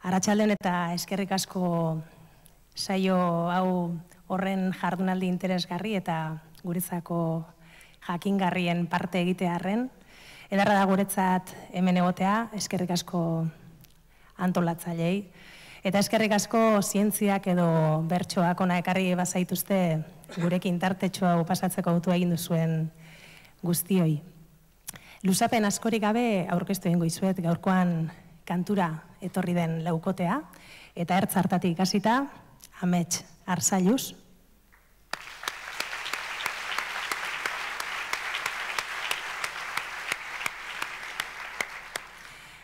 Arratsaldeon eta eskerrik asko saio hau horren jardunaldi interesgarri eta guretzako jakingarrien parte egitearren. Edarra da guretzat hemen egotea, eskerrik asko antolatzaileei. Eta eskerrik asko zientziak edo bertsoak ona ekarri bazaituzte gurekin tartetxo hau pasatzeko autua egin duzuen guztioi. Luzapen askorik gabe aurkeztu egingo dizuet gaurkoan kantura etorri den laukotea, eta ertz hartatik hasita, Amets Arsailuz.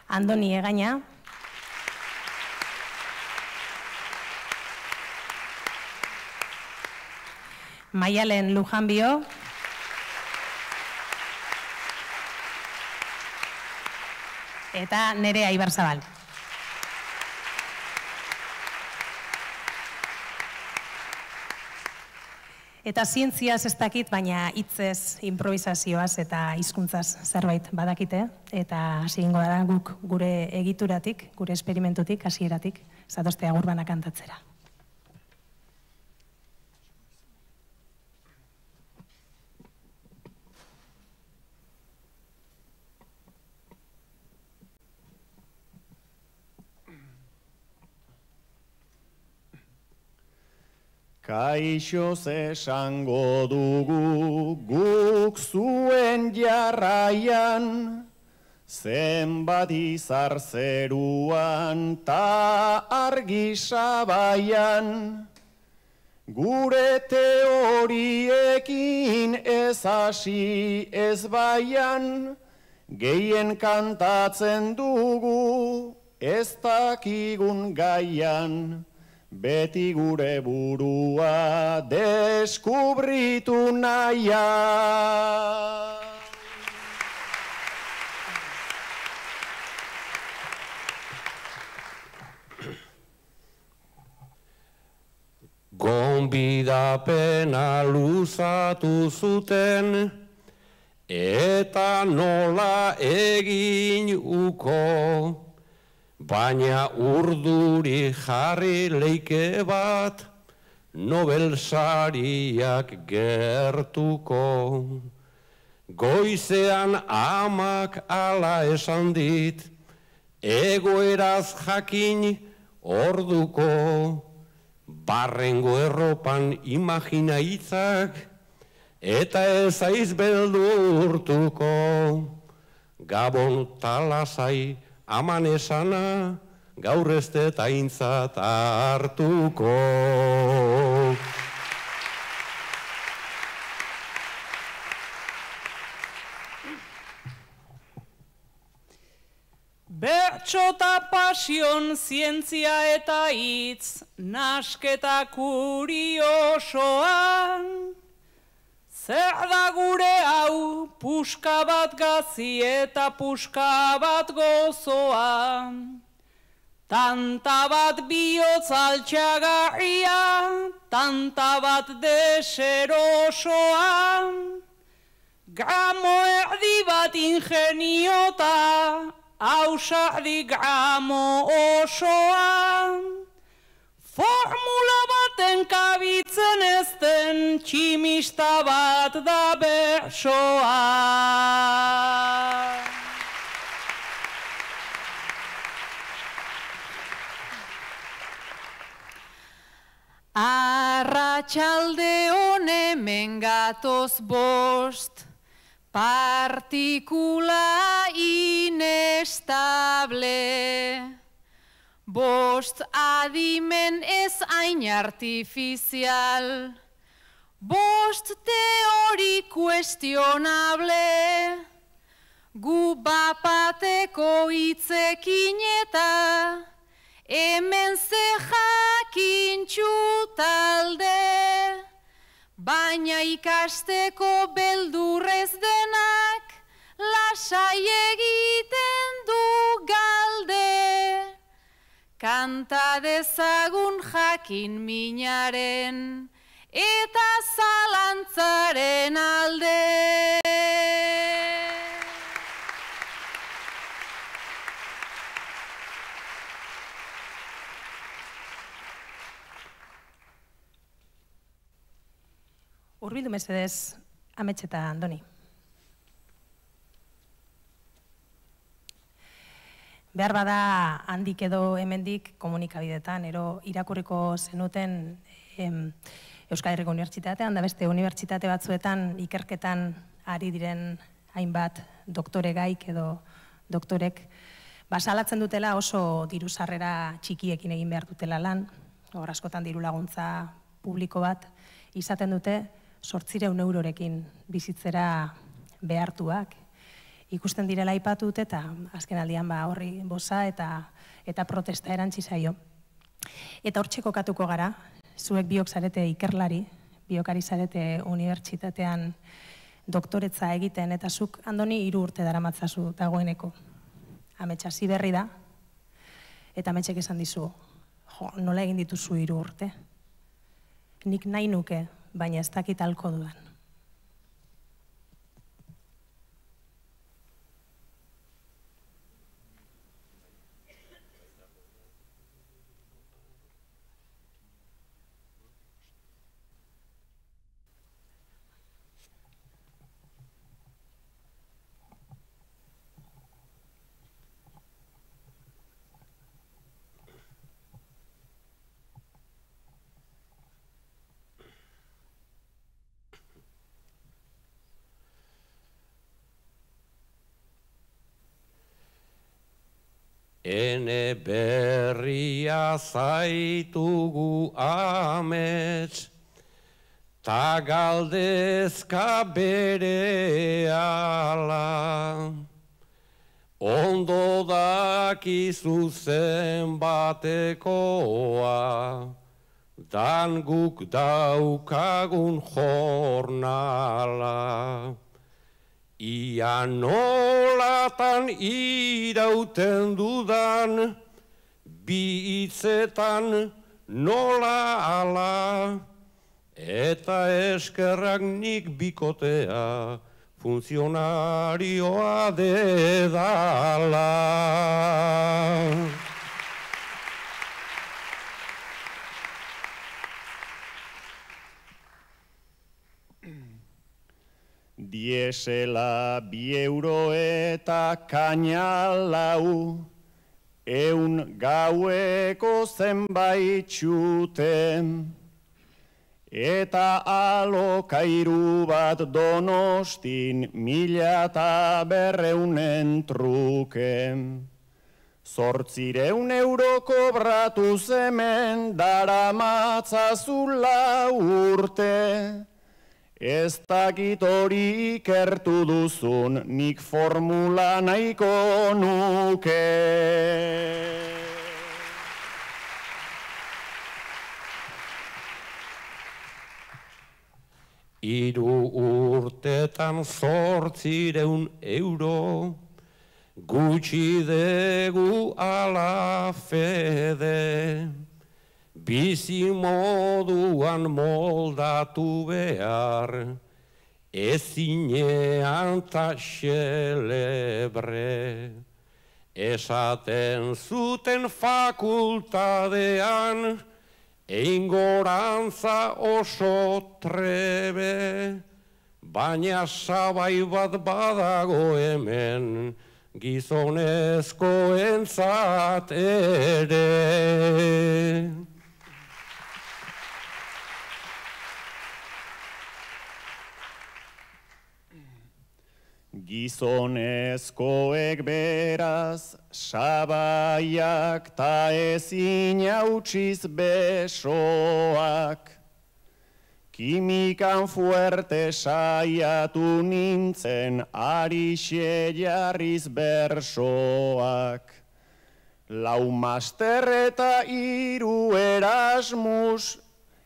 Andoni Egaña. Maialen Lujanbio. Eta Nerea Ibarzabal. Eta zientziaz ez dakit, baina hitzez, improvisazioaz eta hizkuntzaz zerbait badakite. Eta hasi egingo da guk gure egituratik, gure esperimentutik, hasieratik, zatozte Agurbana kantatzera. Kaixoz esango dugu guk zuen jarraian, zenbat izar zeruan ta argi sabaian. Gure teoriekin ez hasi ez baian, gehien kantatzen dugu ez dakigun gaian. Beti gure burua deskubritu nahian. Gonbidapena luzatu zuten, eta nola egin uko. Baina urduri jarri leike bat, Nobel sariak gertuko. Goizean amak ala esan dit, egoeraz jakin orduko. Barrengo erropan imagina hitzak, eta ez aiz beldurtuko. Gabon talasai, aman esana, gaur ez dut aintzat hartuko. Bertso eta pasion, zientzia eta hitz, nasketa kuriosoan. Zer da gure hau, puska bat gazi eta puska bat gozoa. Tanta bat bihotz altxagarria, tanta bat deserosoa. Gramo erdi bat ingeniota, ausardi gramo osoa. Formula baten kabitzen ez den, tximista bat da bersoa. Arratsalde honemen gatoz bost, partikula inestable. Bost adimen ez hain artifizial, bost teori kuestionable. Gu bapateko hitzekin eta hemen ze jakintxu talde. Baina ikasteko beldurrez denak, lasai egiten du galde. Kanta dezagun jakin minaren eta zalantzaren alde. Hurbildu mesedez, Amets eta Andoni. Behar bada handik edo hemendik komunikabidetan, ero irakurriko zenuten Euskal Herriko Unibertsitatean, da beste unibertsitate batzuetan ikerketan ari diren hainbat doktore gaik edo doktorek, basalatzen dutela oso diru sarrera txikiekin egin behar dutela lan, hor askotan diru laguntza publiko bat, izaten dute 800 eurorekin bizitzera behartuak. Ikusten direla aipatu dute eta azken aldian horri boza eta protesta erantzi zaio. Eta hortxe kokatuko gara, zuek biok zarete ikerlari, biokari zarete unibertsitatean doktoretza egiten, eta zuk, Andoni, 3 urte daramatzazu dagoeneko. Amets hasi berri da, eta Ametsek esan dizu, nola egin dituzu 3 urte? Nik nahi nuke, baina ez dakit halko dudan. Ene berria zaitugu Amets, ta galdezka berehala. Ondo dakizu zenbatekoa, dan guk daukagun jornala. Ia nolatan irauten dudan, bi hitzetan nola ala, eta eskerrak nik bikotea, funtzionarioa dedala. Diesela 2 euro eta kainalau, 100 gaueko zenbait txuten, eta alokairu bat Donostin 1.200 truken. 800 euro kobratuz hemen daramatzazula urte. Ez dakit hori ikertu duzun, nik formula nahiko nuke. Hiru urtetan 800 euro, gutxi dugu ala fede. Bizi moduan moldatu behar, ezinean ta xelebre. Esaten zuten fakultadean, eingorantza oso trebe, baina sabai bat badago hemen, gizonezkoentzat ere. Gizonezkoek beraz, sabaiak ta ezin hautsiz besoak. Kimikan fuerte saiatu nintzen, arixe jarriz bersoak. 4 master eta 3 Erasmus,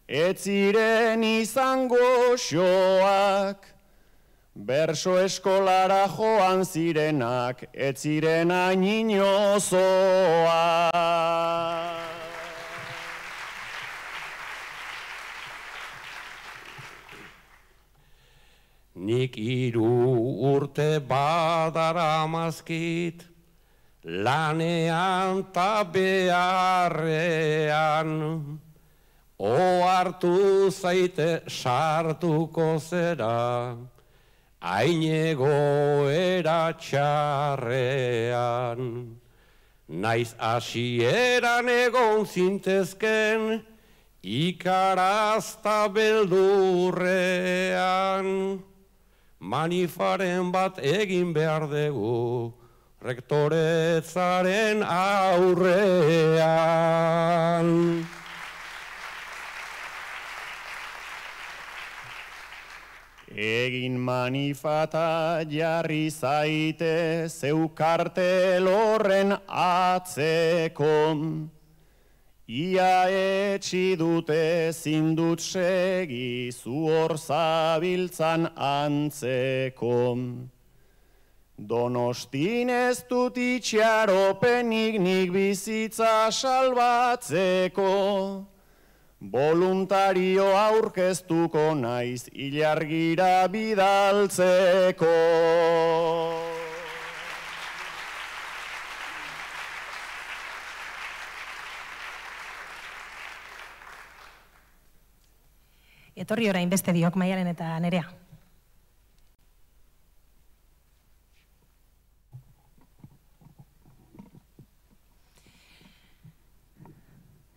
ez ziren izango xoak. Berso eskolara joan zirenak, ez ziren hain inozoak. Nik 3 urte badaramazkit, lanean ta beharrean, ohartu zaite sartuko zera, hain egoera txarrean. Naiz hasieran egon zintezken, ikarazta beldurrean. Manifaren bat egin behar dugu, rektoretzaren aurrean. Egin manifata jarri zaite zeu kartel horren atzeko. Ia etxi dute zindut segi zu hor zabiltzan antzeko. Donostin ez dut itxaropenik nik bizitza salbatzeko. Voluntario aurkeztuko naiz ilargira bidaltzeko. Etorri orain beste diok Maialen eta Nerea.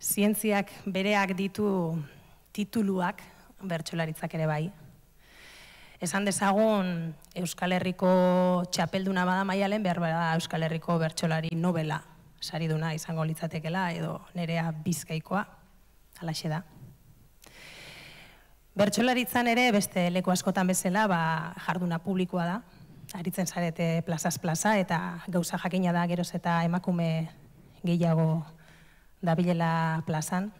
Zientziak bereak ditu tituluak, bertsolaritzak ere bai. Esan dezagun Euskal Herriko txapelduna bada Maialen, behar bada Euskal Herriko bertsolari novela sariduna izango litzatekela, edo Nerea Bizkaikoa, halaxe da. Bertsolaritzan ere beste leku askotan bezala jarduna publikoa da, aritzen zarete plazaz plaza, eta gauza jakina da geroz eta emakume gehiago dabilela plazan,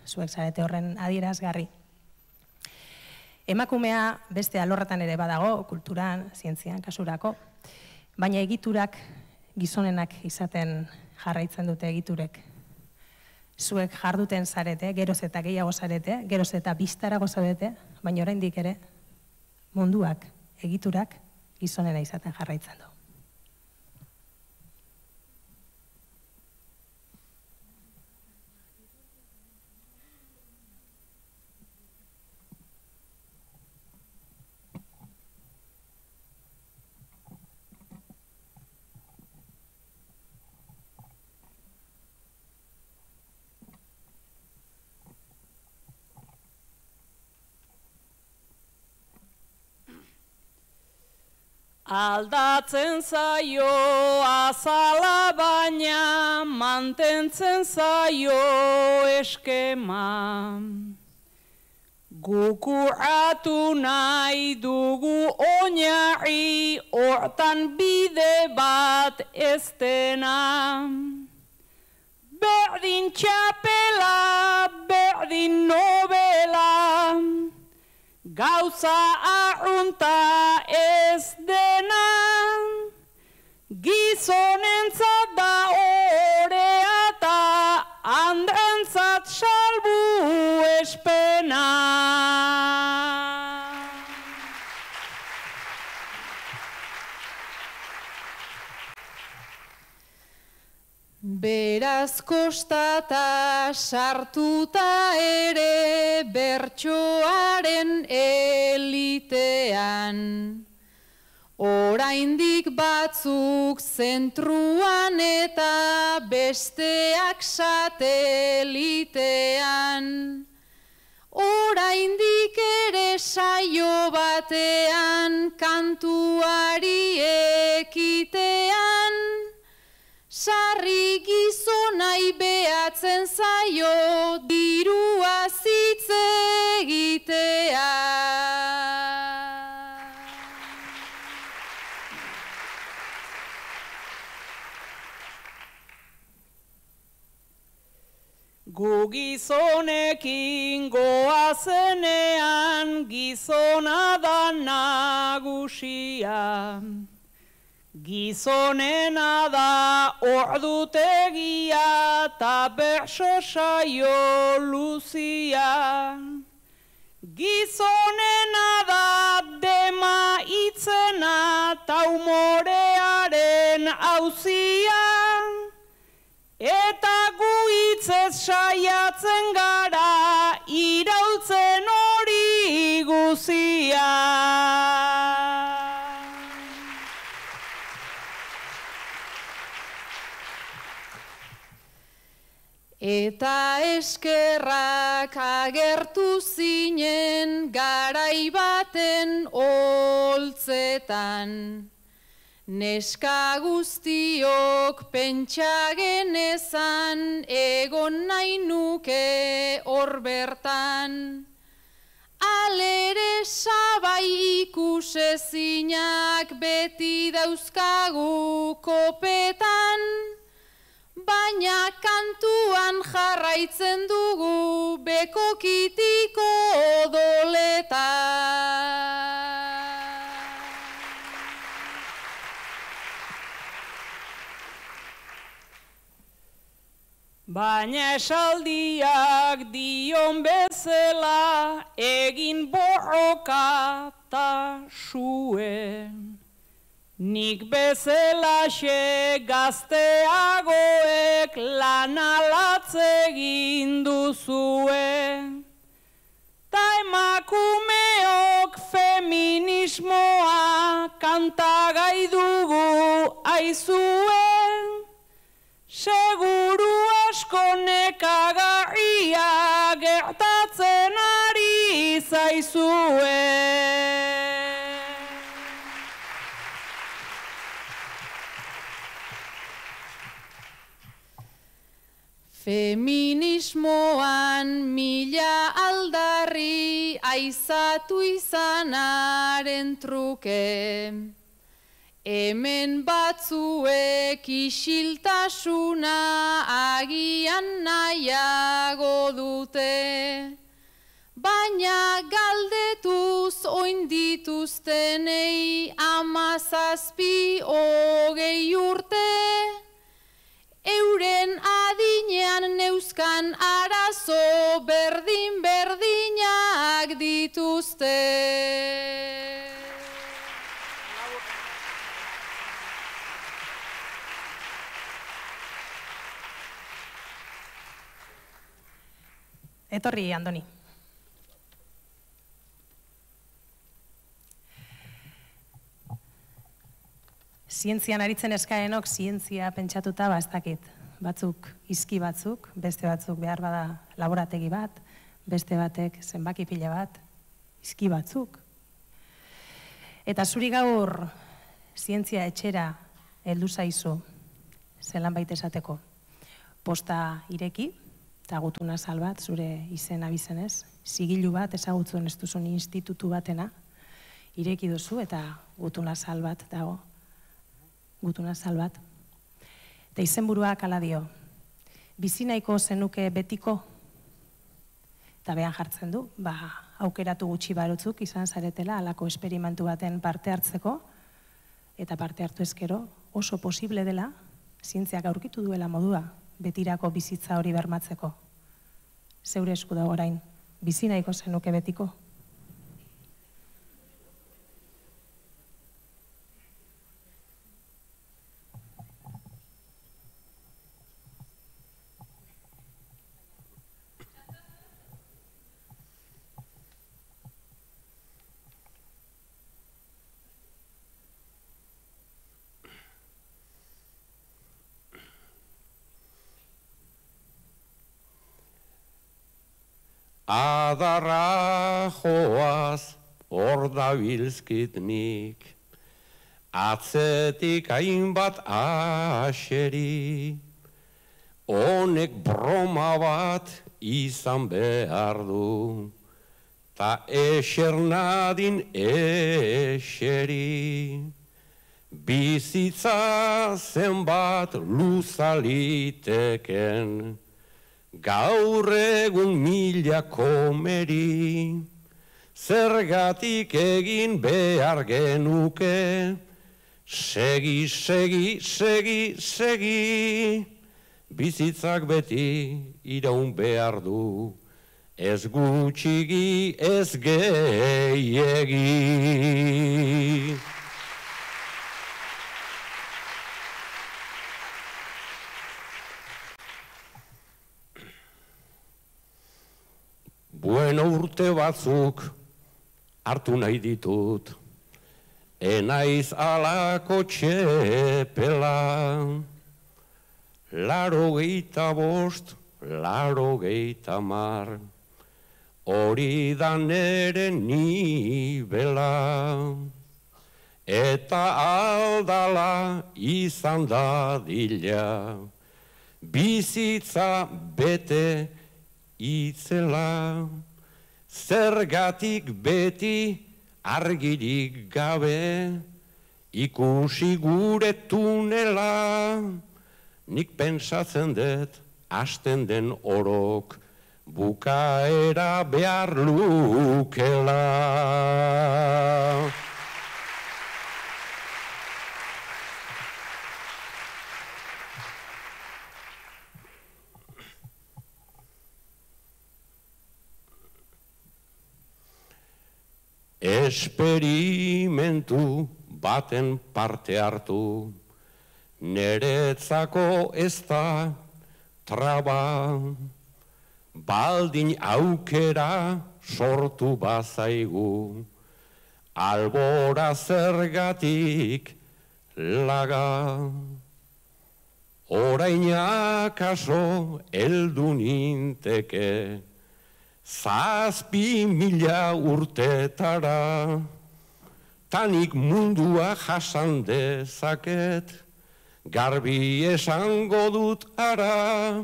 zuek zarete horren adierazgarri. Emakumea beste alorretan ere badago, kulturan, zientzian, kasurako, baina egiturak gizonenak izaten jarraitzen dute egiturek. Zuek jarduten zarete, geroz eta gehiago zarete, geroz eta biztarago zarete, baina oraindik ere munduak, egiturak gizonena izaten jarraitzen du. Aldatzen zaio azala baina mantentzen zaio eskema. Gukuratu nahi dugu oinarri hortan bide bat ez dena. Berdin txapela, berdin nobela, gauza arrunta ez dena, gizonentzat da orea eta andrentzat salbu espena. Beraz kostata sartuta ere bertsoaren elitean, oraindik batzuk zentruan eta besteak satelitean, oraindik ere saio batean kantuari ekitean, sarri gizonai behatzen zaio dirua zitz egitea. Gu gizonekin goazenean gizona da nagusia. Gizonena da ordutegia eta berso saio luzia. Gizonena da dema itzena eta umorearen auzia. Eta gu hitzez saiatzen gara ia. Eta eskerrak agertu zinen garai baten holtzetan. Neska guztiok pentsa genezan egon nahi nuke hor bertan. Alere sabai ikusezinak beti dauzkagu kopetan. Baina kantuan jarraitzen dugu bekokitiko odoletan. Baina esaldiak dion bezala egin borroka ta suen. Nik bezelaxe gazteagoek lan alatze egin duzue. Ta emakumeok feminismoa kantagai dugu aizue. Seguru asko nekagarria gertatzen ari zaizue. Feminismoan mila aldarri aizatu izanaren truke. Hemen batzuek isiltasuna agian nahiago dute. Baina galdetuz oin dituztenei 17-20 urte. Euren adinean neuzkan arazo berdin-berdinak dituzte. Etorri, Andoni. Zientzian aritzen eskaenok zientzia pentsatuta ez dakit. Batzuk izki batzuk, beste batzuk behar bada laborategi bat, beste batek zenbaki pila bat, izki batzuk. Eta zuri gaur zientzia etxera heldu zaizu, zelan baita esateko, posta ireki, eta gutuna sal bat, zure izen abizenez, zigilu bat ezagutzen ez duzun institutu batena, ireki duzu eta gutuna sal bat dago. Gutuna sal bat. Eta izenburuak hala dio, bizi nahiko zenuke betiko, eta behan jartzen du, aukeratu gutxi barutzuk izan zaretela halako esperimentu baten parte hartzeko, eta parte hartu ezkero oso posible dela, zientziak aurkitu duela modua, betirako bizitza hori bermatzeko. Zeure esku dago orain, bizi nahiko zenuke betiko. Adarra joaz hor dabilzkit nik, atzetik hainbat aseri, honek broma bat izan behar du, ta eser nadin eseri. Bizitza zenbat luzaliteken, gaur egun 1000 komeri, zergatik egin behar genuke, segi, segi, segi, segi, bizitzak beti iraun behar du, ez gutxigi, ez gehiegi. Bueno, urte batzuk hartu nahi ditut, enaiz alako txepela. 85, 90, hori da nere nibela. Eta aldala izan dadila, bizitza bete itzela. Zergatik beti argirik gabe, ikusi gure tunela. Nik pentsatzen dut, hasten den orok, bukaera behar lukela. Esperimentu baten parte hartu, neretzako ez da traba, baldin aukera sortu bazaigu, albora zergatik laga. Orainak aso heldu ninteke, 7.000 urtetara, tanik mundua jasan dezaket, garbi esango dut ara,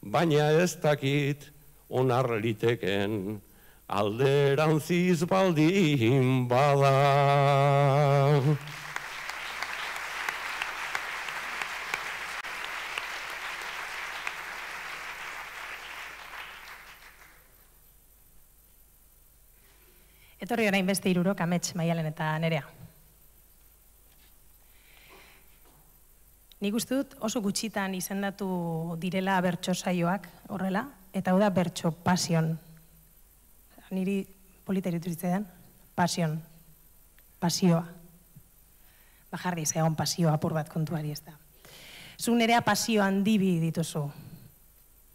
baina ez dakit onar liteken alderantziz baldin bada. Etorri orain beste hirurok, Amets, Maialen eta Nerea. Nik uste dut oso gutxitan izendatu direla bertso saioak horrela, eta hau da bertso pasion. Niri polita iruditu zitzaidan, pasioa. Bajarri zegoen pasioa apur bat kontuari ez da. Zu Nerea pasio handibi dituzu.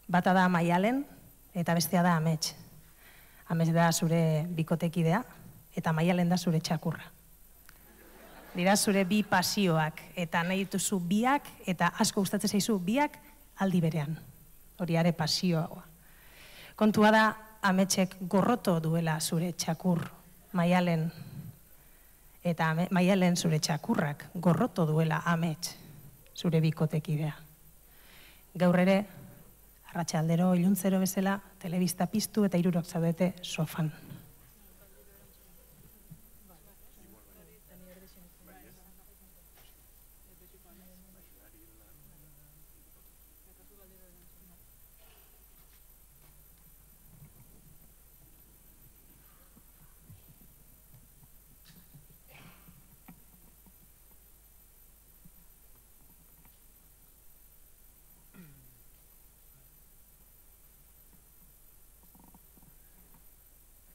Bata da Maialen eta bestea da Amets. Amets da zure bikotekidea eta Maialen da zure txakurra. Dira zure bi pasioak eta nahi dituzu biak eta asko gustatzen zaizu biak aldi berean. Hori are pasioa. Kontua da Ametsek gorroto duela zure txakur Maialen eta Maialen zure txakurrak gorroto duela Amets zure bikotekidea. Gaur ere, arratsaldero, iluntzero bezala, telebista piztu eta hirurok zaudete sofan.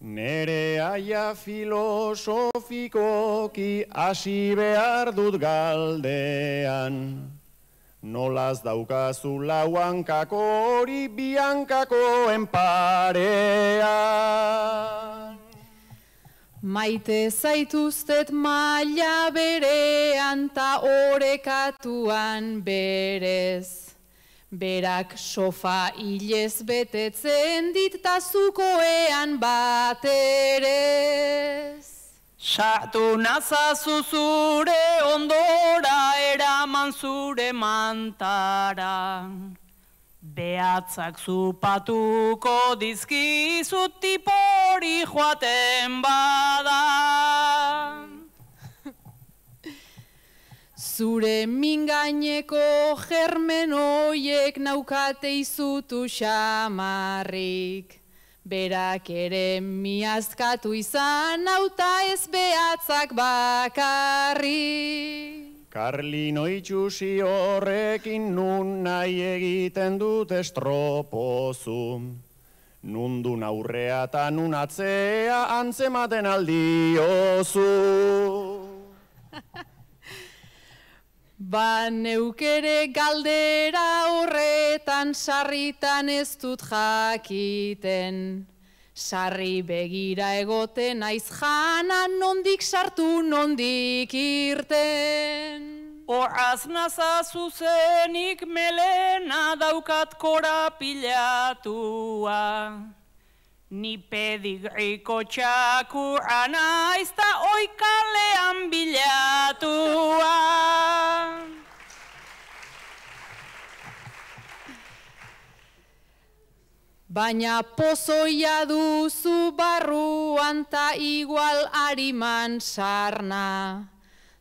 Nerea filosofikoki hasi behar dut galdean, nolaz daukazu lau hankako hori bi hankakoen parean. Maite zaituztet maila berean ta orekatuan berez. Berak sofa hilez betetzen dit ta zukoean baterez. Sartu nazazu zure ondora eraman zure mantara. Behatzak zupatuko dizkizu tipori joaten bada. Zure mingaineko germen hoiek naukate izutu xamarrik. Berak ere miazkatu izan nauta ez behatzak bakarrik. Karlino itxusi horrekin nun nahi egiten dut estropozu. Nundun aurrea eta nun atzea antzematen aldiozu. Ba neukere galdera horretan sarritan ez dut jakiten. Sarri begira egoten naiz jana, nondik sartu, nondik irten. Horaz naza zuzenik melena daukat korapilatua. Ni pedigriko txakurra naiz ta oikalean bilatua. Baina pozoia duzu barruan ta igual ariman sarna.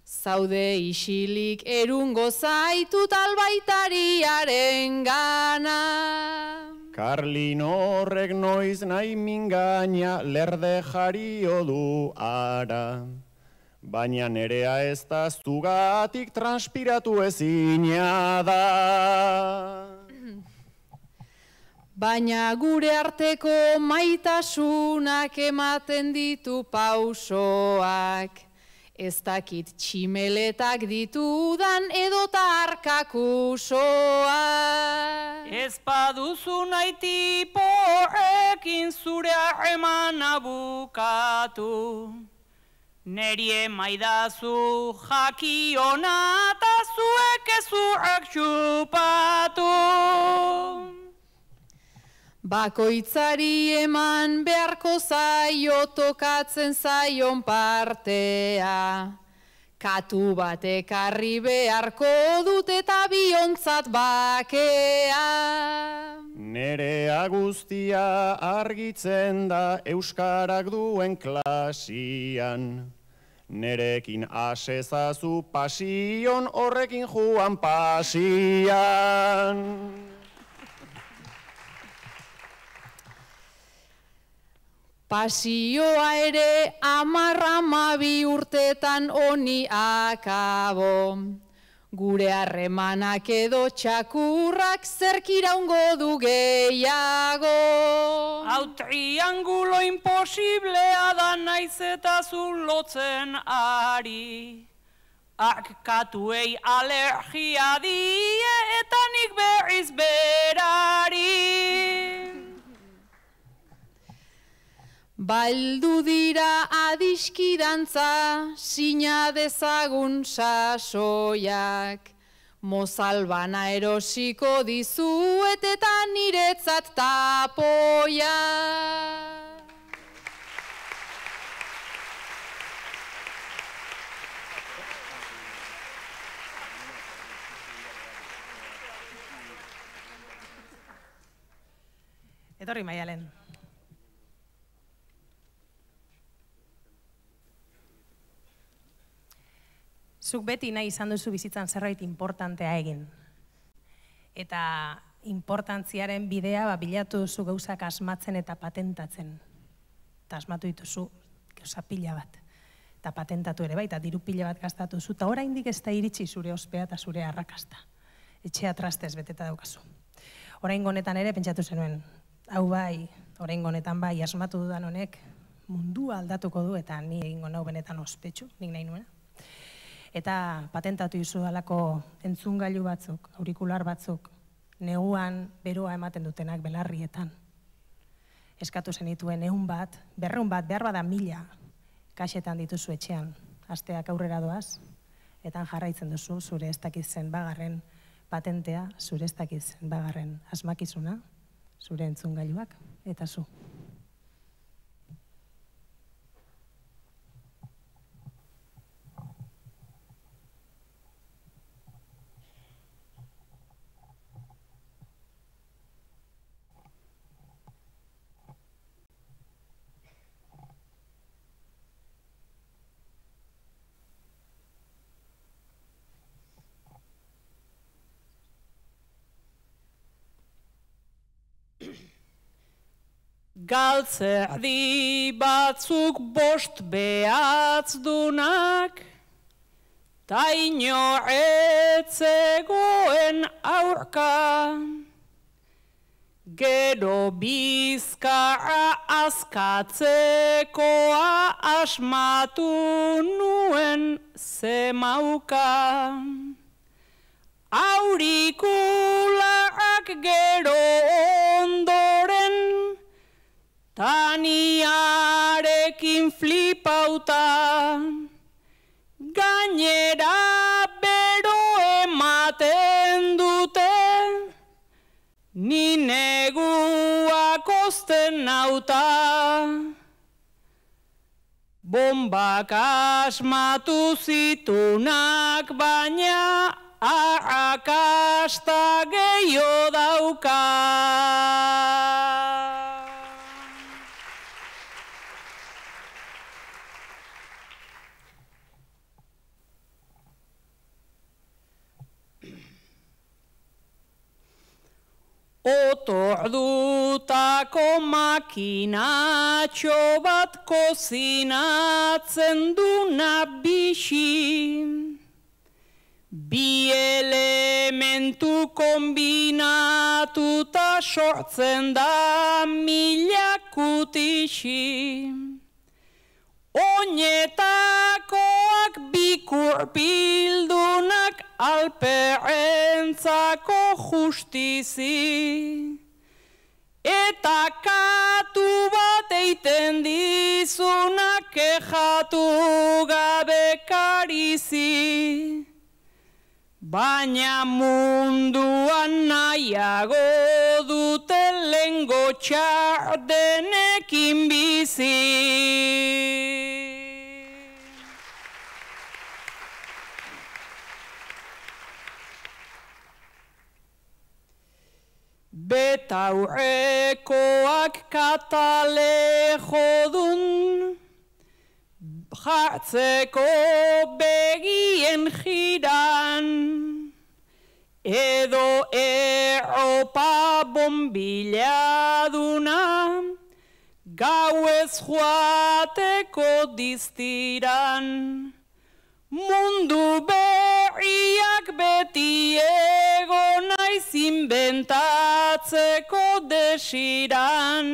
Zaude isilik erungo zaitut albaitariaren gana. Karlin horrek noiz nahi mingaina lerde jario du ara. Baina nerea ez da zugatik transpiratu ezina da. Baina gure arteko maitasunak ematen ditu pausoak. Ez dakit tximeletak ditudan edota arkakusoak. Ez baduzu nahi tipoekin zure harremana bukatu. Neri emaidazu jakiona eta zuek ezurrak txupatu. Bakoitzari eman beharko zaio tokatzen zaion partea. Katu bat ekarri beharko dut eta biontzat bakea. Nerea guztia argitzen da euskarak duen klasian. Nerekin asezazu pasion horrekin joan pasian. Pasioa ere 10-12 urtetan honi akabo. Gure harremanak edo txakurrak zerkiraungo du gehiago. Hau triangulo imposiblea da naiz eta zulotzen ari. Arkatuei alergia die eta nik berriz berari. Baldu dira adiskidantza, sina dezagun sasoiak. Mozalbana erosiko dizuet eta niretzat tapoia. Etorri Maialen. Zuk beti nahi izan duzu bizitzan zerbait importantea egin. Eta importantziaren bidea bilatu duzu gauzak asmatzen eta patentatzen. Eta asmatu dituzu gauza pila bat. Eta patentatu ere bai, eta diru pila bat gastatu duzu. Eta oraindik ez da iritsi zure ospea eta zure arrakasta. Etxea trastez beteta daukazu. Oraingo honetan ere pentsatu zenuen. Hau bai, oraingo honetan bai, asmatu dudan honek mundua aldatuko du eta ni egingo nau benetan ospetsu, nik nahi nuena. Eta patentatu izu dalako entzungailu batzuk, aurikular batzuk, neguan beroa ematen dutenak belarrietan. Eskatu zenituen 100 bat, 200 bat, behar bada 1000 kaxetan dituzu etxean. Asteak aurrera doaz, eta jarraitzen duzu zure ez dakizen bagarren patentea, zure ez dakizen bagarren asmakizuna, zure entzungailuak, eta zu. Galtzerdi batzuk 5 behatzdunak, ta inor ez zegoen aurka. Gero bizkarra askatzekoa asmatu nuen zemauka. Aurikularrak gero ondoren, Taniarekin flipauta, gainera bero ematen dute, ni neguak osten nauta. Bombak asmatu zitunak baina arrakasta gehiago dauka. Otordutako makinatxo bat kozinatzen duna bixi. Bi elementu kombinatuta sortzen da mila kutixi. Oinetakoak bikurpildunak alperrentzako justizi. Eta katu bat eiten dizunak kexatu gabe karizi. Baina munduan nahiago dute lengo txar denekin bizi. Betaurrekoak katale jodun, jartzeko begien jiran, edo erropa bombiladuna, gauez joateko diztiran. Mundu berriak beti ego naiz inventatzeko desiran.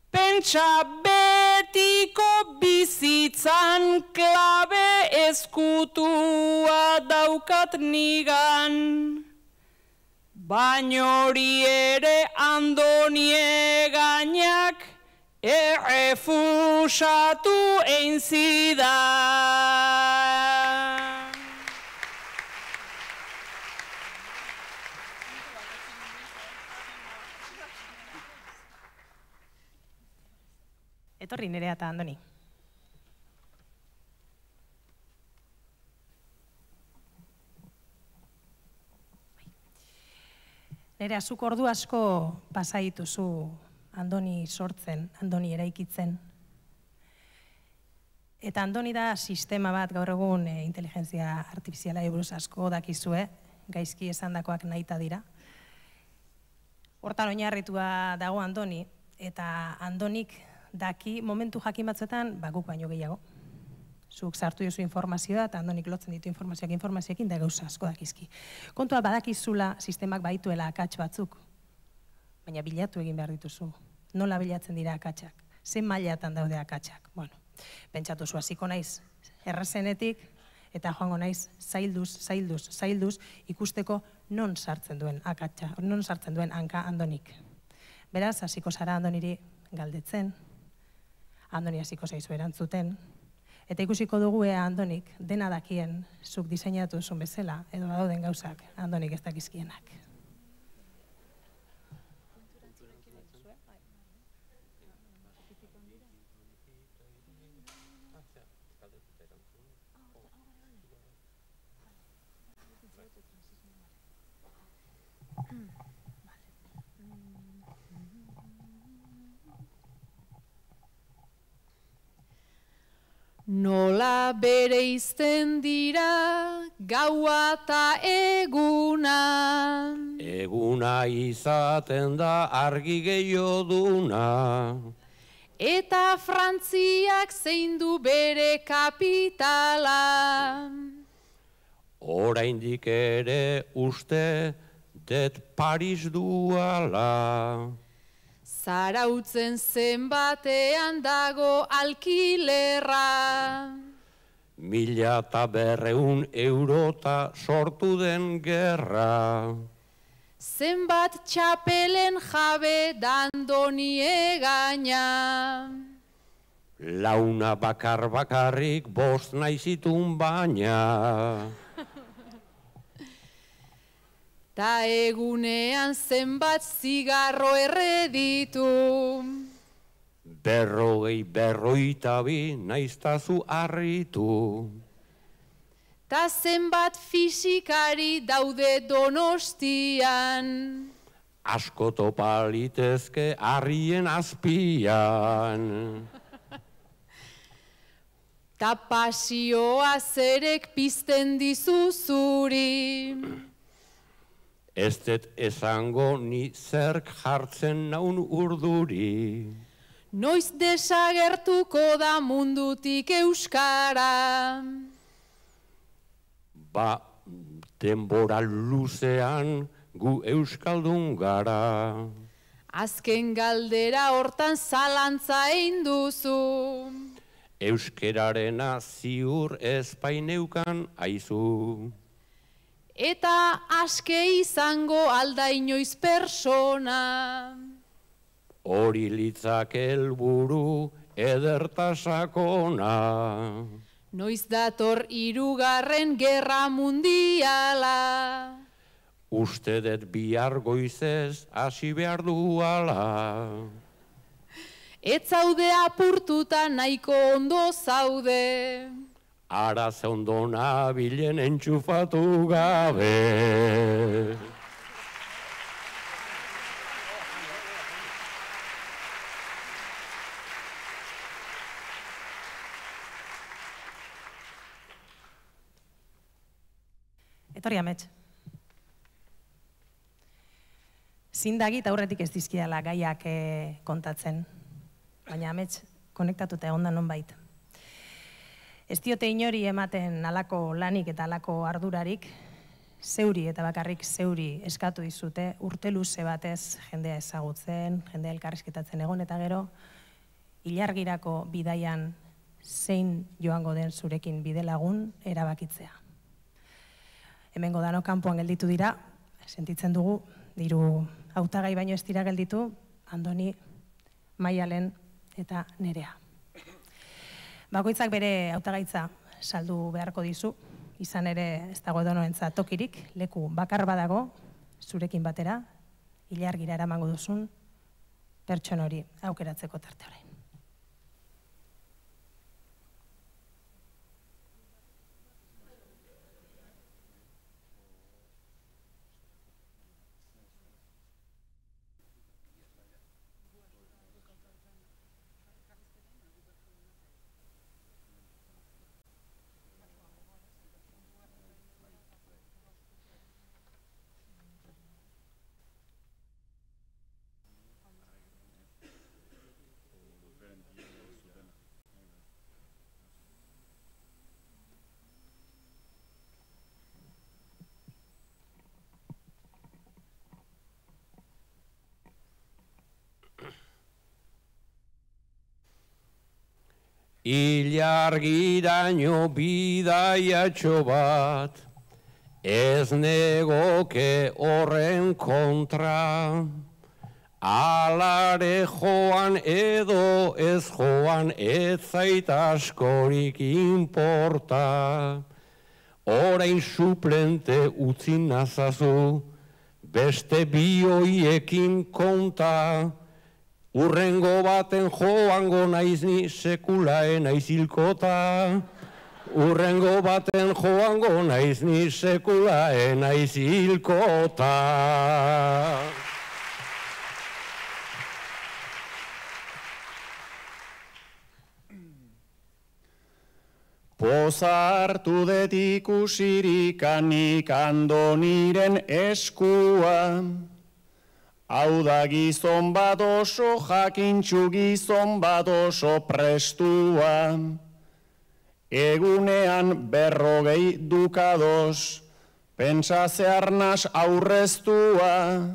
Pentsa betiko bizitzan klabe ezkutua daukat nigan. Baina hori ere Andonie gainak errefusatu egin zidan. Etorri Nerea eta Andoni. Nerea, zuk ordu asko pasa dituzu Andoni sortzen, Andoni eraikitzen. Eta Andoni da sistema bat gaur egun inteligentzia artifiziala buruz asko dakizue, gaizki esandakoak nahita dira. Hortan oinarritua dago Andoni, eta Andonik daki momentu jakin batzuetan guk baino gehiago. Zuk sartu jozu informazioa eta Andonik lotzen ditu informazioekin da gauza asko dakizki. Kontua badakizula sistemak baituela akats batzuk, baina bilatu egin behar dituzu. Nola bilatzen dira akatsak? Zein mailatan daude akatsak? Bueno, pentsatu zu hasiko naiz errazenetik eta joango naiz zailduz ikusteko non sartzen duen akatsa, non sartzen duen hanka Andonik. Beraz, hasiko zara Andoniri galdetzen, Andoni hasiko zaizu erantzuten, eta ikusiko dugu ea Andonik dena dakien zuk diseinatu duzun bezala, edo dauden gauzak Andonik ez dakizkienak. Nola bereizten dira gaua eta eguna. Eguna izaten da argi gehioduna. Eta Frantziak zein du bere kapitala. Oraindik ere uste det Paris duala. Zarautzen zenbatean dago alkilerra. 1.200 eurota sortu den gerra. zenbat txapelen jabe dandonie gaina. Launa bakarrik bost naizitun baina. Ta egunean zenbat zigarro erreditu. Berroita bi naiztazu harritu. Ta zenbat fisikari daude Donostian. Asko topa litezke harrien azpian. Ta pasioa zerek pizten dizu zuri. Ez dut esango ni zerk jartzen naun urduri. Noiz desagertuko da mundutik euskara. Ba, denbora luzean gu euskaldun gara. Azken galdera hortan zalantza egin duzu. Euskerarena ziur espaineukan aizu. Eta aske izango alda inoiz persona. Hori litzak helburu edertasakona. Noiz dator 3. Gerra Mundiala. Uste dut bihar goizez hasi behar duala. Ez zaude apurtuta nahiko ondo zaude. Ara ze ondo nabilen entxufatu gabe. Etorri amets. Zindagit aurretik ez dizkiala gaiak kontatzen, baina amets konektatuta egonda nonbait. Ez diote inori ematen alako lanik eta alako ardurarik, zeuri eta bakarrik zeuri eskatu dizute, urte luze batez jendea ezagutzen, jendea elkarrizketatzen egon, eta gero, ilargirako bidaian zein joango den zurekin bide lagun erabakitzea. Hemengo dano kanpoan gelditu dira, sentitzen dugu, diru hautagai baino ez dira gelditu, Andoni, Maialen eta Nerea. Bakoitzak bere hautagaitza saldu beharko dizu, izan ere ez dago edonoentzat tokirik, leku bakar badago, zurekin batera, ilargira eramango duzun, pertson hori aukeratzeko tarte orain. Ilargiraino bidaiatxo bat, ez negoke horren kontra. Alare joan edo ez joan ez zait askorik inporta. Orain suplente utzi nazazu, beste bioiekin konta. Urrengo baten joango naiz ni sekulaen aizilkota. Urrengo baten joango naiz ni sekulaen aizilkota. Poza hartu det ikusirik anik Andoniren eskua. Hau da gizon bat oso jakintxu, gizon bat oso prestua. Egunean 40 dukados, pentsa zeharnaz aurreztua.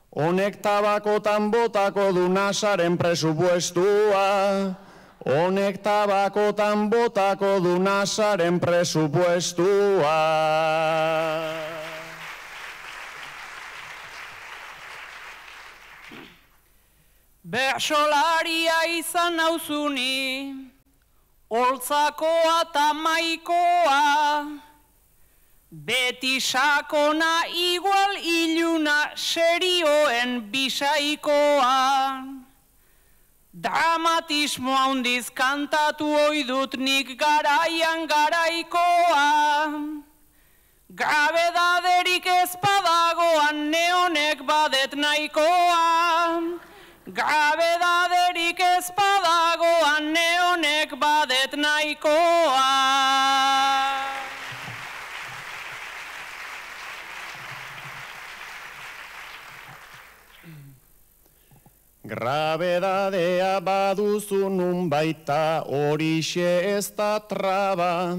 Honek tabakotan botako du nasaren presupuestua. Honek tabakotan botako du nasaren presupuestua. Bersolaria izan nauzuni, holtzakoa eta maikoa, beti sakona igual iluna serioen bisaikoa. Dramatismo handiz kantatu oidut nik garaian garaikoa. Grabedaderik ez badagoan neonek badet nahikoa. Grabedaderik ez badagoan neonek badet nahikoa. Grabedadea baduzu nun baita horixe ez da traba,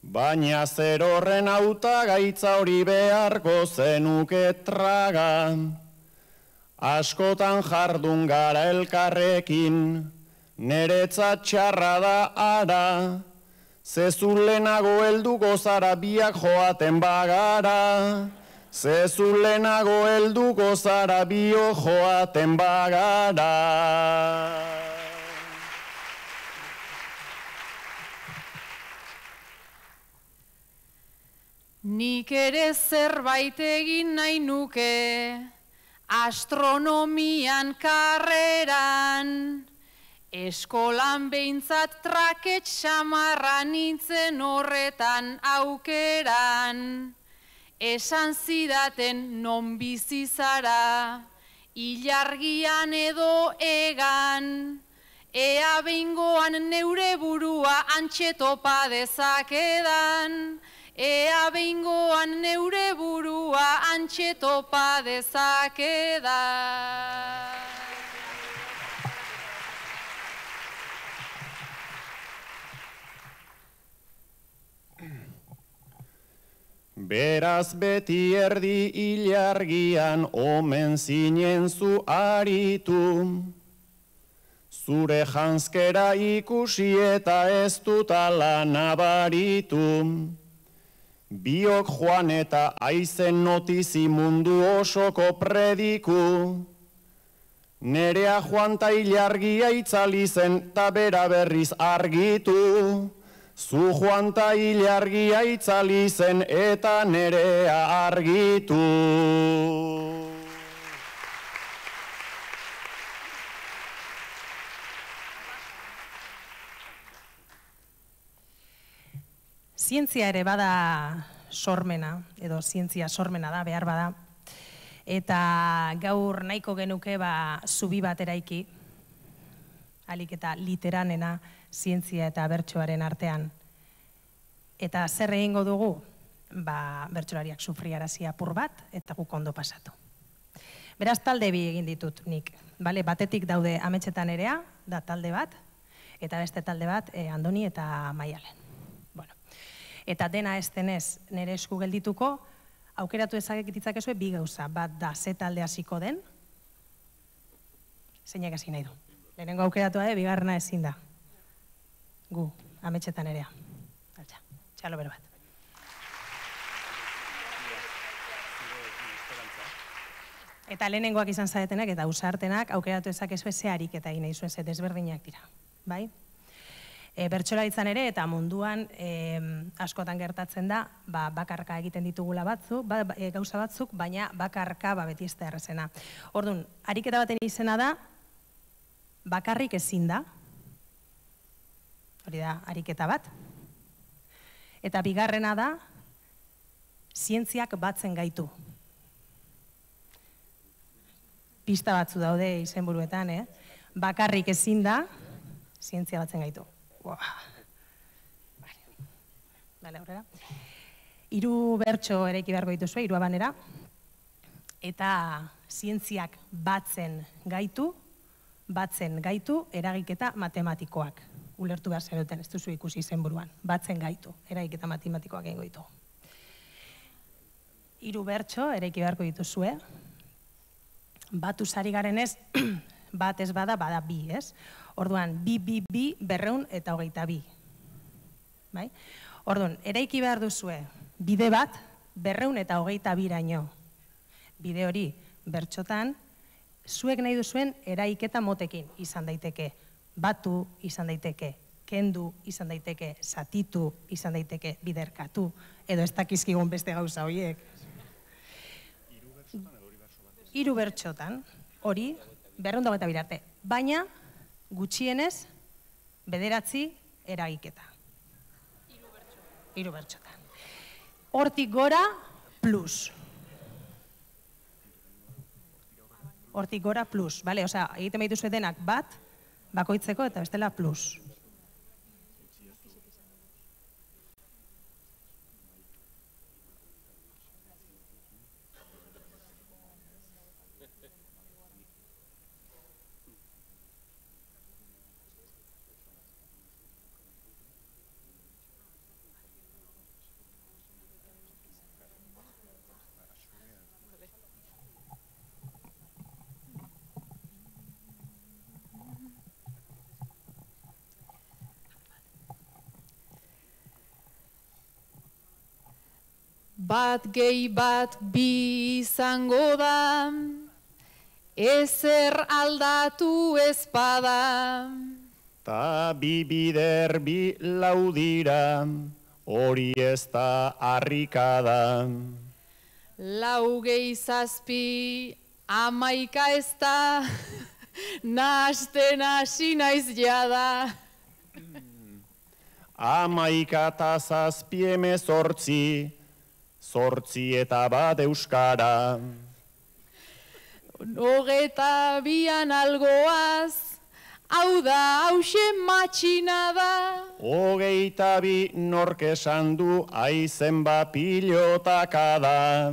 baina zer horren hautagaitza hori beharko zenuke traga. Askotan jardun gara elkarrekin, neretzat txarra da ara, zezulenago helduko zara biak joaten bagara. Zezulenago helduko zara bio joaten bagara. Nik ere zerbait egin nahi nuke, astronomian karreran, eskolan behintzat trakets xamarra nintzen horretan aukeran. Esan zidaten non bizi zara, ilargian edo egan, ea behingoan neure burua antxe topa dezakedan, ea behingoan neure burua antxe topa dezakedan. Beraz beti erdi ilargian omen zinen zu aritu, zure janzkera ikusi eta ez dut ala nabaritu. Biok joan eta aizen notizi mundu osoko prediku, nerea joan ta ilargia itzali zen ta bera berriz argitu. Zu joan ta ilargia itzali zen eta nerea argitu. Zientzia ere bada sormena, edo zientzia sormena da, behar bada. Eta gaur nahiko genuke zubi bat eraiki, alik eta literanena, zientzia eta bertsoaren artean. Eta zer egingo dugu? Bertsolariak sufriarazi apur bat eta guk ondo pasatu. Beraz, talde bi egin ditut nik. Batetik daude Ametsetan Nerea, da talde bat, eta beste talde bat Andoni eta Maialen. Eta dena ez denez nire esku geldituko, aukeratu ditzakezue bi gauza. Bat da, ze talde hasiko den, zeinek hasi nahi du. Lehenengo aukeratua bigarrena ezin da. Gu, Ametsetan Nerea. Txalo bero bat. Eta lehenengoak izan zaretenak eta ausartenak aukeratu ezakezue ze ariketa egin nahi zuen, ze desberdinak dira. Bai? Bertsolaritzan ere eta munduan askotan gertatzen da, bakarka egiten ditugula gauza batzuk, baina bakarka beti ez da errezena. Orduan, ariketa baten izena da, bakarrik ezin da, hori da ariketa bat, eta bigarrena da, zientziak batzen gaitu. Pista batzu daude izenburuetan, bakarrik ezin da, zientzia batzen gaitu. Bale, aurrera. 3 bertso eraiki beharko dituzue, 3 abanera, eta zientziak batzen gaitu eragiketa matematikoak. Ulertu behar zenuten, ez duzu ikusi izenburuan. Batzen gaitu, eragiketa matematikoak egingo ditugu. 3 bertso eraiki beharko dituzue. Batu sari garen ez, bat ez bada bi, ez? Orduan, 2, 222. Orduan, eraiki behar duzue, bide bat, 222raino. Bide hori bertxotan, zuek nahi duzuen eraiketa motekin izan daiteke, batu izan daiteke, kendu izan daiteke, zatitu izan daiteke, biderkatu, edo ez dakizkigun beste gauza horiek. 3 bertsotan, hori, 220 arte, baina gutxienez 9 eragiketa. 3 bertsotan. Hortik gora, plus. Hortik gora, plus. Bale, osea, egiten behituzu denak bat, bakoitzeko eta bestela plus. Bat gehi bat bi izango da, ezer aldatu ezpada. Ta bi bider bi lau dira, hori ez da harrikada. 4 gehi 7 11 ez da, nahasten hasi naiz jada. 11 eta 7 18, 8 eta bat euskara. 22 algoaz, hau da, hause matxina da. 22 nork esan du aizen bat pilotaka da.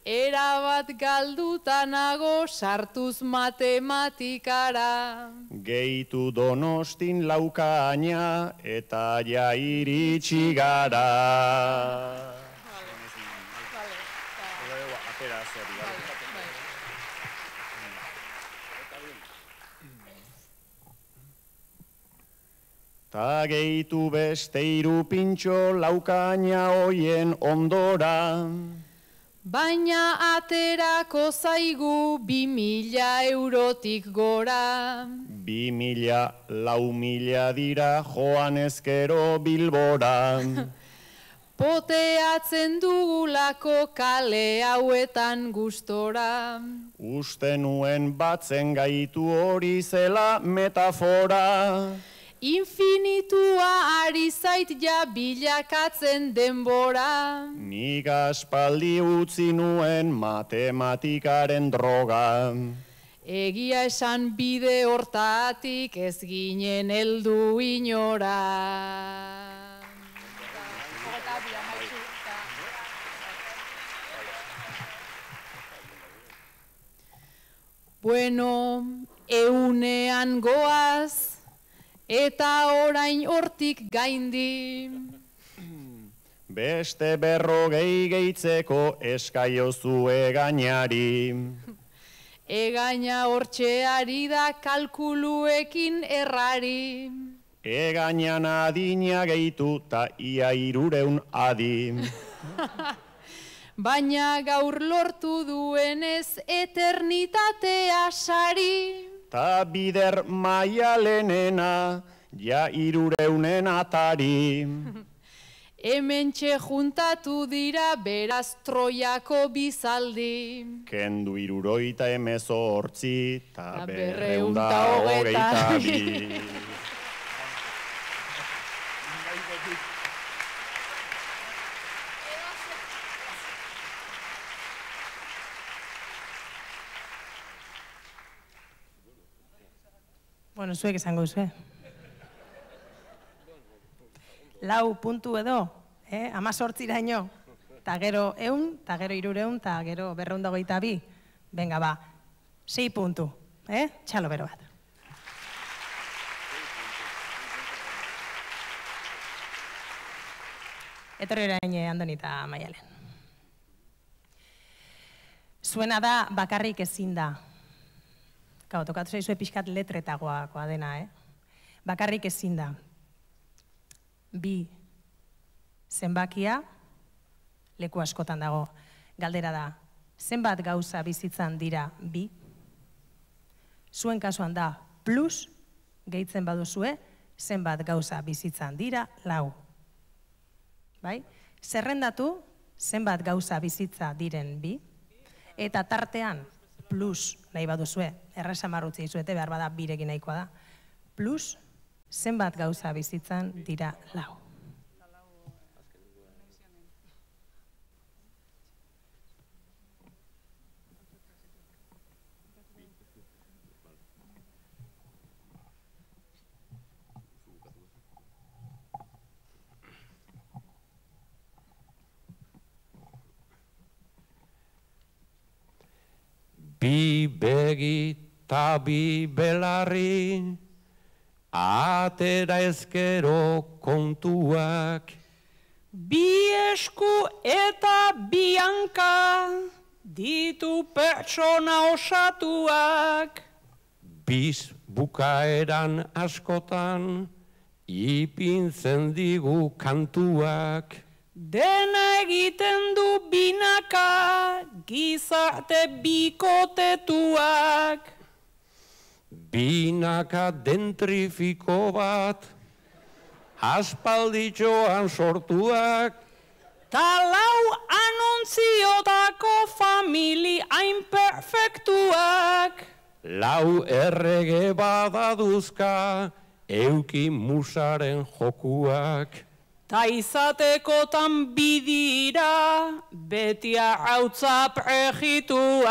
Erabat galduta nago sartuz matematikara. Gehitu Donostin Laukaina eta ja iritsi gara. Ta gehitu beste 3 pintxo Laukaina hoien ondora. Baina aterako zaigu 2000 eurotik gora. 2000, 4000 dira joan ezkero Bilbora. Poteatzen dugulako kale hauetan gustora. Uste nuen batzen gaitu hori zela metafora. Infinitua ari zait ja bilakatzen denbora. Nik aspaldi utzi nuen matematikaren droga. Egia esan bide hortatik ez ginen heldu inora. Bueno, 100 goaz, eta orain hortik gaindi. Beste 40 gehitzeko eskaiozu egainari. Egaina hortxeari da kalkuluekin errari. Egainan adina gehitu ta ia 300 adi. Baina gaur lortu duenez eternitatea sari. Ta bider maialenena, ja 300 atari. Hementxe juntatu dira beraz Troiako bizaldi. Kendu 78 ta 222. Bueno, zuek esango duzue. 4 puntu edo, 18raino, eta gero 100, eta gero 300, eta gero 222. Venga, ba, 6 puntu, txalo bero bat. Etorri orain Andoni eta Maialen. Zuena da bakarrik ezin da. Gau, tokatu zaizue pixkat letretagoakoa dena, Bakarrik ezin da. 2 zenbakia, leku askotan dago, galdera da, zenbat gauza bizitzan dira bi? Zuen kasuan da plus, gehitzen baduzue, zenbat gauza bizitzan dira lau. Bai? Zerrendatu, zenbat gauza bizitza diren bi, eta tartean plus nahi baduzue, erresamarrutzi izuete behar bada birekin nahikoa da, plus zenbat gauza bizitzan dira lau. Bi begi ta bi belarri, atera ezkero kontuak. Bi esku eta bi hanka, ditu pertsona osatuak. Biz bukaeran askotan, ipintzen digu kantuak. Dena egiten du binaka, gizarte bikotetuak. Binaka dentrifiko bat, aspalditxoan sortuak. Ta lau anontziotako famili hain perfektuak. Lau errege badaduzka, euki musaren jokuak. Ta izatekotan bidira, betia hautza prejituak.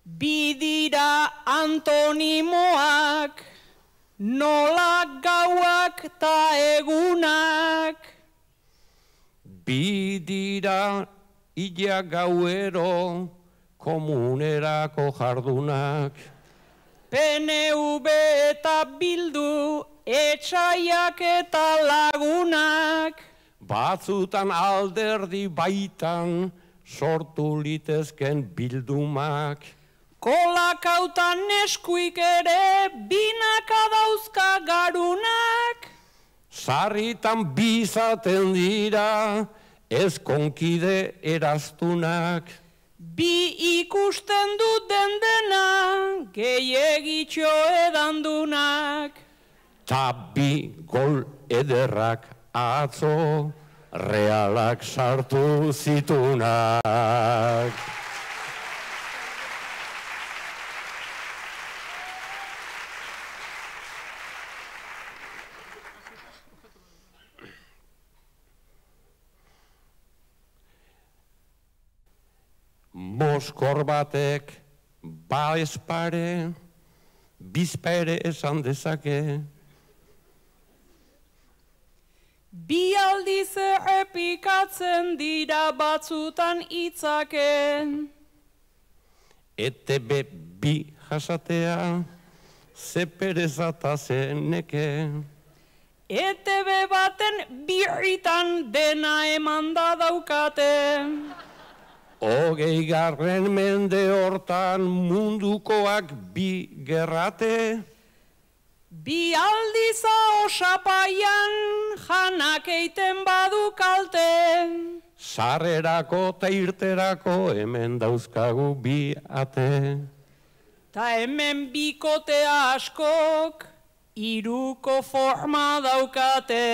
Bidira antonimoak, nola gauak ta egunak. Bidira ia gauero komunerako jardunak. PNV eta Bildu, etxaiak eta lagunak. Batzutan alderdi baitan sortu litezken bildumak. Kolakautan eskuik ere binaka dauzka garunak. Sarritan bizaten dira ez konkide eraztunak. Bi ikusten dut dena, gehiegitxo edandunak. Ta bi gol ederrak atzo, realak sartu zitunak. Moskor batek ba espare, bizpere esan dezake. Bi aldiz errepikatzen dira batzutan hitzake. ETB bi jasatea, ze perezata zeneke. ETB baten birritan dena emanda daukate. 20. mende hortan mundukoak bi gerrate. Bi aldiza osapaian janak eiten badu kalte. Sarrerako ta irterako hemen dauzkagu bi ate. Ta hemen bikotea askok hiruko forma daukate.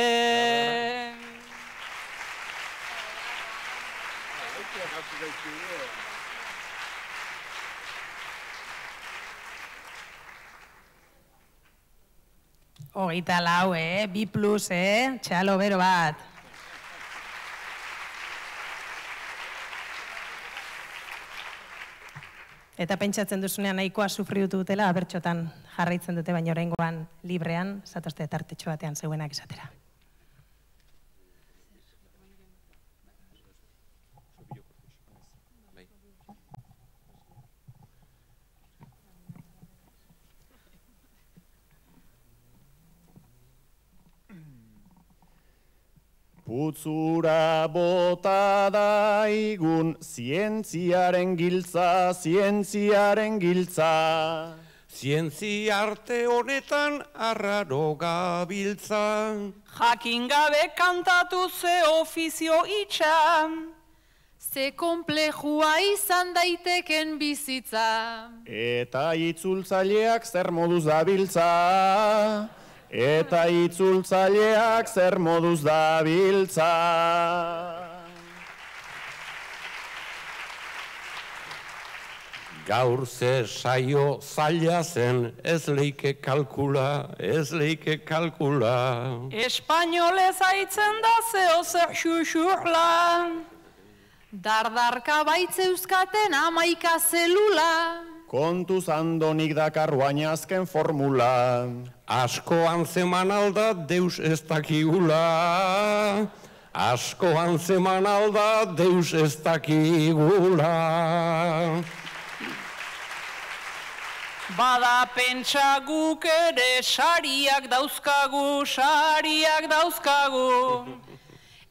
Hogeita lau, bi plus, txalo bero bat. Eta pentsatzen duzunean nahikoa sufriutu dutela, abertxotan jarraitzen dute, baina oraingoan librean, zatozte tartetxo batean zeuenak esatera. Putzura bota daigun zientziaren giltza, zientziaren giltza. Zientzia arte honetan arraro gabiltza. Jakin gabe kantatu ze ofizio itxa. Ze komplejua izan daiteken bizitza. Eta itzultzaileak zer moduz dabiltza. Eta itzultzaileak zer moduz dabiltza. Gaur ze saio zaila zen, ez leike kalkula, ez leike kalkula. Espainolez aitzen da zeo zer xuxurla. Dardarka baitze euskaten 11 zelula. Kontuz andonik dakar azken formula. Asko antzeman alda deus ez dakigula. Asko antzeman alda deus ez dakigula. Bada pentsa guk ere sariak dauzkagu, sariak dauzkagu.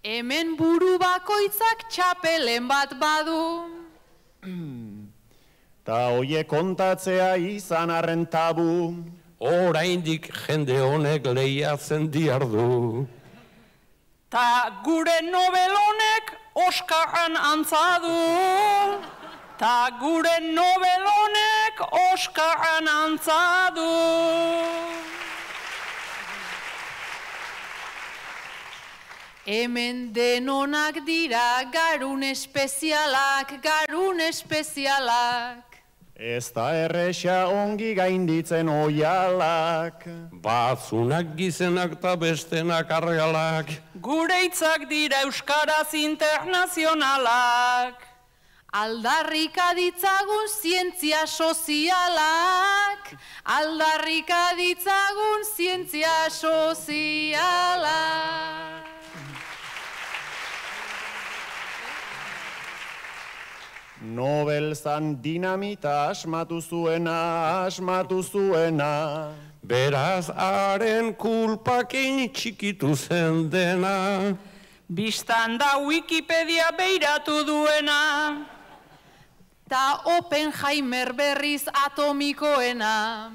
Hemen buru bakoitzak txapelen bat badu. Ta hoie kontatzea izan arren tabu. Oraindik jende honek lehiatzen diardu. Ta gure nobel honek Oskarran antzadu. Ta gure nobel honek Oskarran antzadu. Hemen denonak dira garun espezialak, garun espezialak. Ez da erresa ongi gainditzen oialak. Batzunak gizenak eta bestenak argalak. Gure hitzak dira euskaraz internazionalak. Aldarrika ditzagun zientzia sozialak. Aldarrika ditzagun zientzia sozialak. Nobel zan dinamita asmatu zuena, asmatu zuena. Beraz haren kulpakin txikitu zen dena. Bistan da Wikipedia beiratu duena. Ta Oppenheimer berriz atomikoena.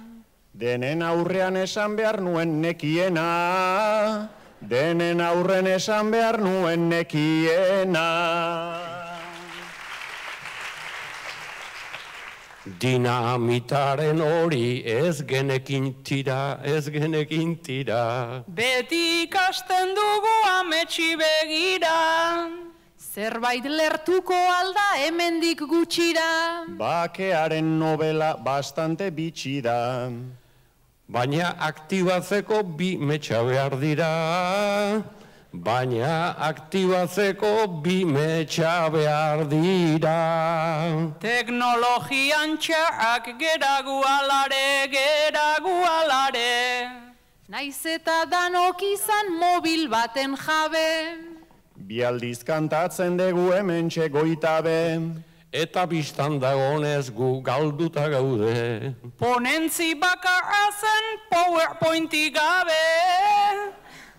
Denen aurrean esan behar nuen nekiena. Denen aurren esan behar nuen nekiena. Dinamitaren hori ez genekin tira, ez genekin tira. Beti ikasten dugu ametsi begira. Zerbait lertuko alda hemendik gutxira. Bakearen novela bastante bitxi da. Baina aktibatzeko bi metxa behar dira. Baina aktibatzeko bi metxa behar dira. Teknologian txarrak geragu alare, geragu alare. Naiz eta danok izan mobil baten jabe. Bi aldiz kantatzen dugu hementxe goitabe. Eta bistan dagonez gu galduta gaude. Ponentzi bakarra zen PowerPointik gabe.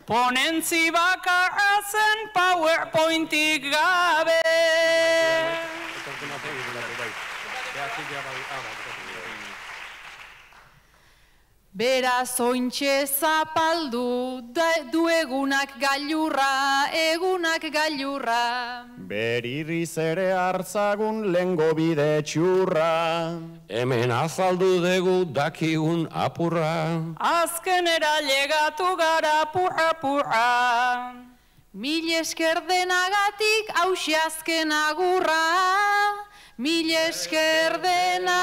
Ponentzi bakarra zen PowerPointik gabe. Beraz ointxe zapaldu du egunak gailurra, egunak gailurra. Beririz ere hartzagun lengo bide txurra. Hemen azaldu dugu dakigun apurra. Azkenera llegatu gara purra. Mil esker denagatik hauxe azken agurra. Mil esker denagatik